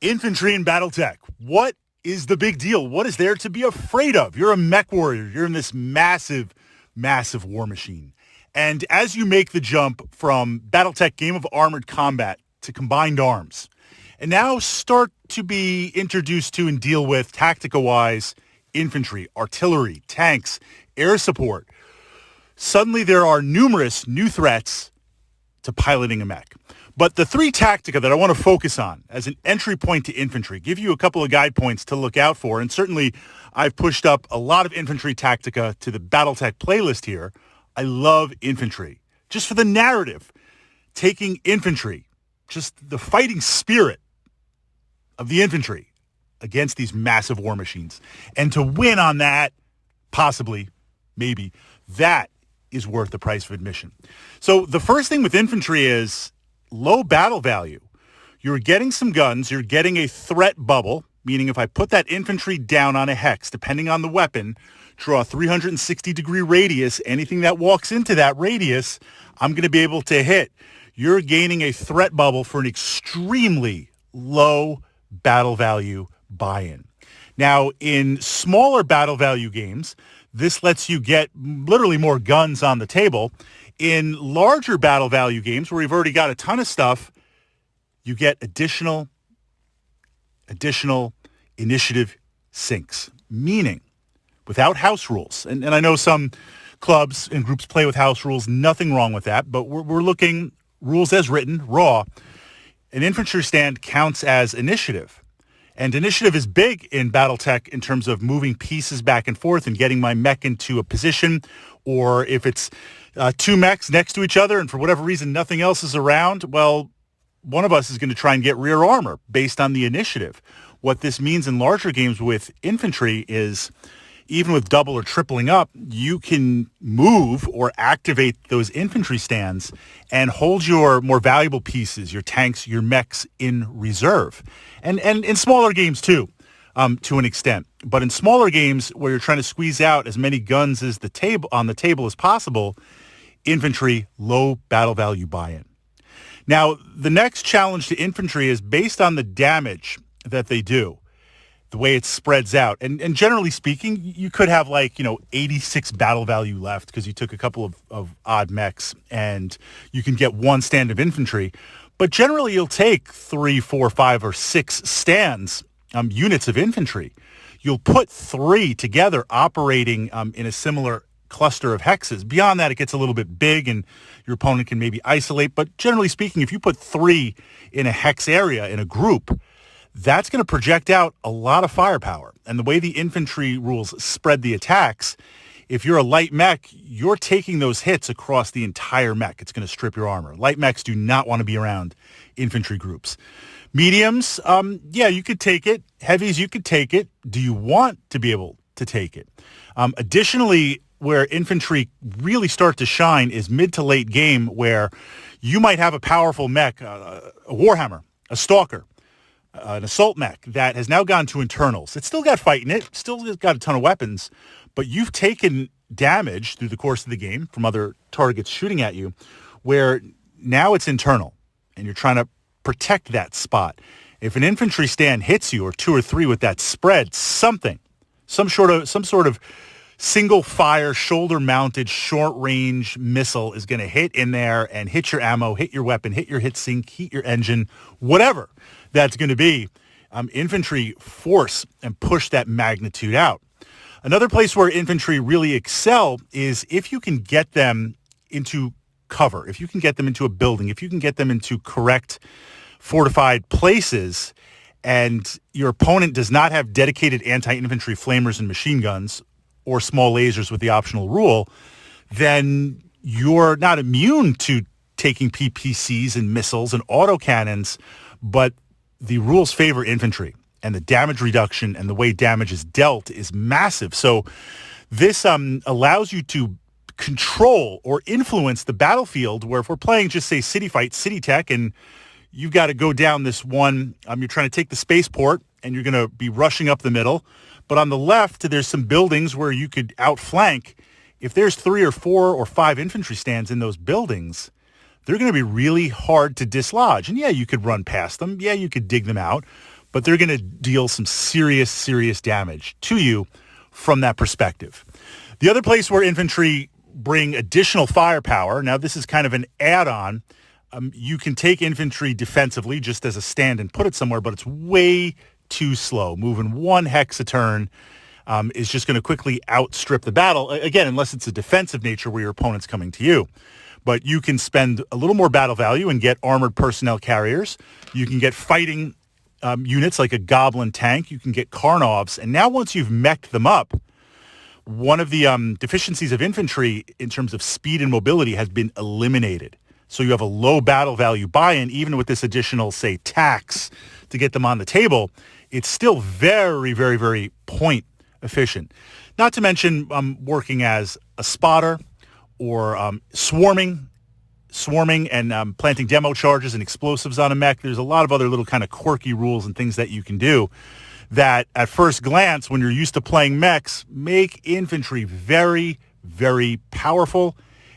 Infantry and Battletech. What is the big deal? What is there to be afraid of? You're a mech warrior. You're in this massive, massive war machine. And as you make the jump from Battletech Game of Armored Combat to Combined Arms, and now start to be introduced to and deal with Tactica-wise infantry, artillery, tanks, air support, suddenly there are numerous new threats to piloting a mech. But the three Tactica that I want to focus on as an entry point to infantry, give you a couple of guide points to look out for. And certainly I've pushed up a lot of infantry Tactica to the Battletech playlist here. I love infantry. Just for the narrative, taking infantry, just the fighting spirit of the infantry against these massive war machines. And to win on that, possibly, maybe, that is worth the price of admission. So the first thing with infantry is low battle value. You're getting some guns. You're getting a threat bubble, meaning if I put that infantry down on a hex, depending on the weapon, draw a 360-degree radius, anything that walks into that radius, I'm going to be able to hit. You're gaining a threat bubble for an extremely low battle value buy-in. Now, in smaller battle value games, this lets you get literally more guns on the table. In larger battle value games where we've already got a ton of stuff, you get additional initiative sinks, meaning without house rules. And I know some clubs and groups play with house rules, nothing wrong with that, but we're looking rules as written, raw. An infantry stand counts as initiative. And initiative is big in Battletech in terms of moving pieces back and forth and getting my mech into a position, or if it's two mechs next to each other and for whatever reason nothing else is around, well, one of us is going to try and get rear armor based on the initiative. What this means in larger games with infantry is even with double or tripling up, you can move or activate those infantry stands and hold your more valuable pieces, your tanks, your mechs in reserve. And in smaller games too, to an extent. But in smaller games where you're trying to squeeze out as many guns as on the table as possible, infantry, low battle value buy-in. Now, the next challenge to infantry is based on the damage that they do, the way it spreads out. And generally speaking, you could have 86 battle value left because you took a couple of odd mechs and you can get one stand of infantry. But generally, you'll take 3, 4, 5, or 6 stands, units of infantry. You'll put 3 together operating in a similar cluster of hexes. Beyond that, it gets a little bit big and your opponent can maybe isolate. But generally speaking, if you put 3 in a hex area in a group, that's going to project out a lot of firepower. And the way the infantry rules spread the attacks, if you're a light mech, you're taking those hits across the entire mech. It's going to strip your armor. Light mechs do not want to be around infantry groups. Mediums, you could take it. Heavies, you could take it. Do you want to be able to take it? Additionally, where infantry really start to shine is mid to late game, where you might have a powerful mech, a Warhammer, a Stalker, an assault mech that has now gone to internals. It's still got fight in it, still got a ton of weapons, but you've taken damage through the course of the game from other targets shooting at you, where now it's internal, and you're trying to protect that spot. If an infantry stand hits you, or 2 or 3 with that spread, some sort of single fire, shoulder mounted, short range missile is going to hit in there and hit your ammo, hit your weapon, hit your hit sink, hit your engine, whatever that's going to be. Infantry force and push that magnitude out. Another place where infantry really excel is if you can get them into cover, if you can get them into a building, if you can get them into correct fortified places, and your opponent does not have dedicated anti-infantry flamers and machine guns or small lasers with the optional rule, then you're not immune to taking PPCs and missiles and autocannons, but the rules favor infantry, and the damage reduction and the way damage is dealt is massive. So this allows you to control or influence the battlefield, where if we're playing just say city fight, city tech, and you've got to go down this one, you're trying to take the spaceport and you're going to be rushing up the middle. But on the left, there's some buildings where you could outflank. If there's 3 or 4 or 5 infantry stands in those buildings, they're going to be really hard to dislodge. And yeah, you could run past them. Yeah, you could dig them out. but they're going to deal some serious, serious damage to you from that perspective. The other place where infantry bring additional firepower, now this is kind of an add-on. You can take infantry defensively just as a stand and put it somewhere, but it's way too slow. Moving 1 hex a turn is just going to quickly outstrip the battle, again, unless it's a defensive nature where your opponent's coming to you. But you can spend a little more battle value and get armored personnel carriers. You can get fighting units like a goblin tank. You can get Karnovs. And now once you've mech'd them up, one of the deficiencies of infantry in terms of speed and mobility has been eliminated. So you have a low battle value buy-in, even with this additional, say, tax to get them on the table. It's still very, very, very point efficient. Not to mention working as a spotter or swarming and planting demo charges and explosives on a mech. There's a lot of other little kind of quirky rules and things that you can do that at first glance, when you're used to playing mechs, make infantry very, very powerful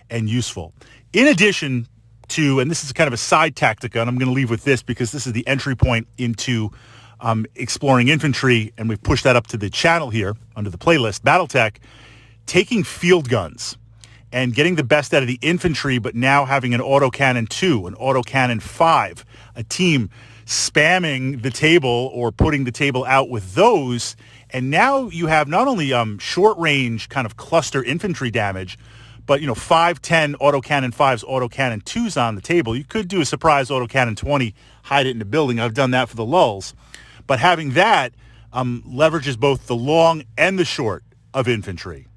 and useful. In addition to, and this is kind of a side Tactica, and I'm going to leave with this because this is the entry point into exploring infantry, and we've pushed that up to the channel here under the playlist, Battletech, taking field guns and getting the best out of the infantry, but now having an autocannon 2, an autocannon 5, a team spamming the table or putting the table out with those. And now you have not only short range kind of cluster infantry damage, but 5-10 autocannon 5s, autocannon 2s on the table. You could do a surprise autocannon 20, hide it in a building. I've done that for the lulls. But having that leverages both the long and the short of infantry.